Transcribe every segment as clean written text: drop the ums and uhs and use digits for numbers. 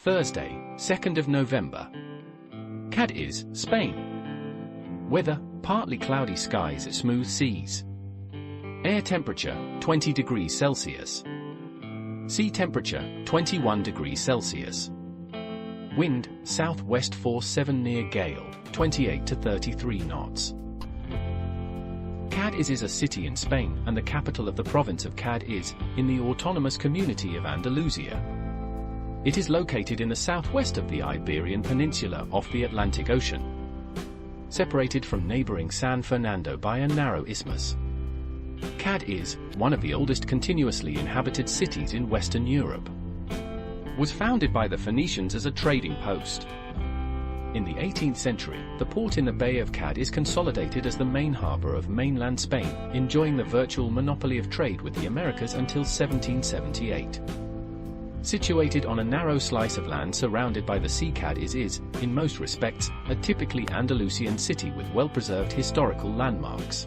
Thursday, 2nd of November. Cadiz, Spain. Weather, partly cloudy skies, smooth seas. Air temperature, 20 degrees Celsius. Sea temperature, 21 degrees Celsius. Wind, southwest force 7 near gale, 28 to 33 knots. Cadiz is a city in Spain and the capital of the province of Cadiz, in the autonomous community of Andalusia. It is located in the southwest of the Iberian Peninsula off the Atlantic Ocean, separated from neighboring San Fernando by a narrow isthmus. Cadiz, one of the oldest continuously inhabited cities in Western Europe, was founded by the Phoenicians as a trading post. In the 18th century, the port in the Bay of Cadiz consolidated as the main harbor of mainland Spain, enjoying the virtual monopoly of trade with the Americas until 1778. Situated on a narrow slice of land surrounded by the sea, Cadiz is, in most respects, a typically Andalusian city with well-preserved historical landmarks.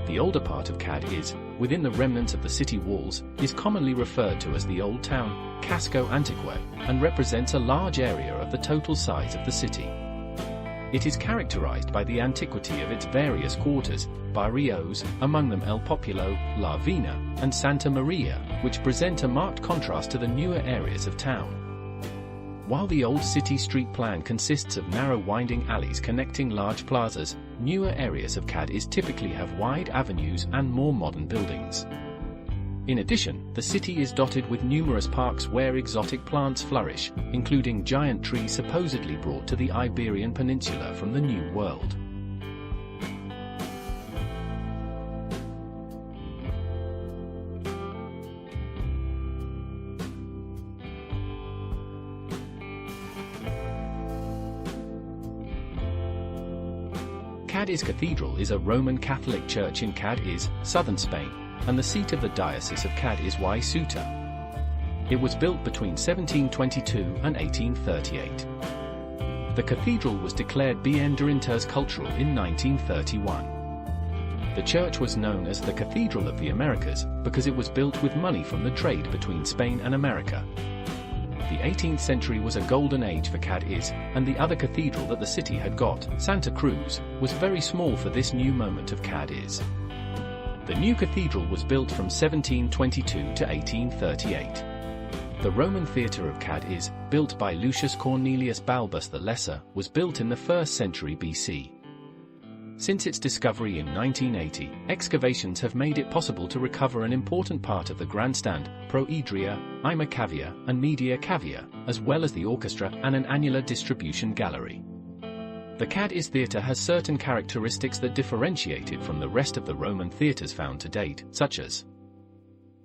The older part of Cadiz, within the remnants of the city walls, is commonly referred to as the Old Town, Casco Antique, and represents a large area of the total size of the city. It is characterized by the antiquity of its various quarters, barrios, among them El Populo, La Vina, and Santa Maria, which present a marked contrast to the newer areas of town. While the old city street plan consists of narrow winding alleys connecting large plazas, newer areas of Cadiz typically have wide avenues and more modern buildings. In addition, the city is dotted with numerous parks where exotic plants flourish, including giant trees supposedly brought to the Iberian Peninsula from the New World. Cádiz Cathedral is a Roman Catholic church in Cadiz, southern Spain, and the seat of the Diocese of Cádiz y Ceuta. It was built between 1722 and 1838. The cathedral was declared Bien de Interés Cultural in 1931. The church was known as the Cathedral of the Americas because it was built with money from the trade between Spain and America. The 18th century was a golden age for Cadiz, and the other cathedral that the city had got, Santa Cruz, was very small for this new moment of Cadiz. The new cathedral was built from 1722 to 1838. The Roman theatre of Cadiz, built by Lucius Cornelius Balbus the Lesser, was built in the 1st century BC. Since its discovery in 1980, excavations have made it possible to recover an important part of the grandstand, proedria, ima cavea, and media cavea, as well as the orchestra and an annular distribution gallery. The Cadiz theatre has certain characteristics that differentiate it from the rest of the Roman theatres found to date, such as: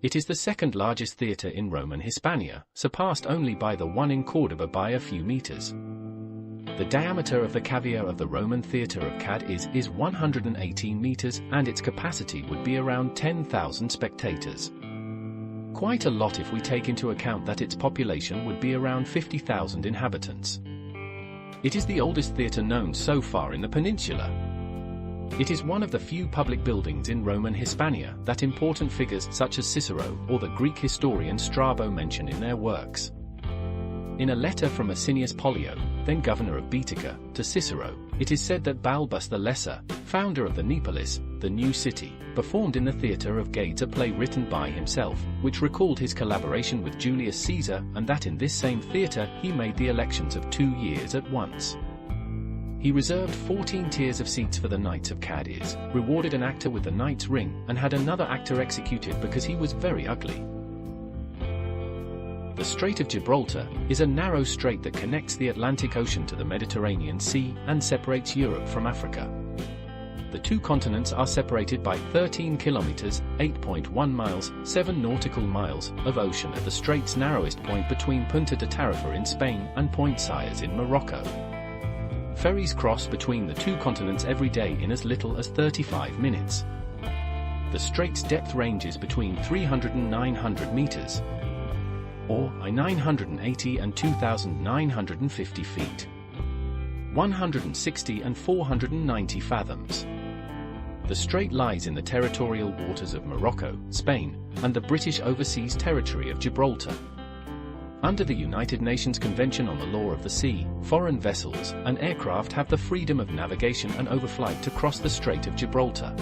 it is the second largest theatre in Roman Hispania, surpassed only by the one in Córdoba by a few meters. The diameter of the cavea of the Roman theatre of Cadiz is 118 meters, and its capacity would be around 10,000 spectators. Quite a lot if we take into account that its population would be around 50,000 inhabitants. It is the oldest theatre known so far in the peninsula. It is one of the few public buildings in Roman Hispania that important figures such as Cicero or the Greek historian Strabo mention in their works. In a letter from Asinius Pollio, then governor of Baetica, to Cicero, it is said that Balbus the Lesser, founder of the Neapolis, the new city, performed in the theatre of Gades a play written by himself, which recalled his collaboration with Julius Caesar, and that in this same theatre he made the elections of 2 years at once. He reserved 14 tiers of seats for the Knights of Cadiz, rewarded an actor with the Knight's ring, and had another actor executed because he was very ugly. The Strait of Gibraltar is a narrow strait that connects the Atlantic Ocean to the Mediterranean Sea and separates Europe from Africa. The two continents are separated by 13 kilometers, 8.1 miles, 7 nautical miles, of ocean at the strait's narrowest point between Punta de Tarifa in Spain and Point Sayres in Morocco. Ferries cross between the two continents every day in as little as 35 minutes. The strait's depth ranges between 300 and 900 meters, or 980 and 2,950 feet, 160 and 490 fathoms. The strait lies in the territorial waters of Morocco, Spain, and the British Overseas Territory of Gibraltar. Under the United Nations Convention on the Law of the Sea, foreign vessels and aircraft have the freedom of navigation and overflight to cross the Strait of Gibraltar.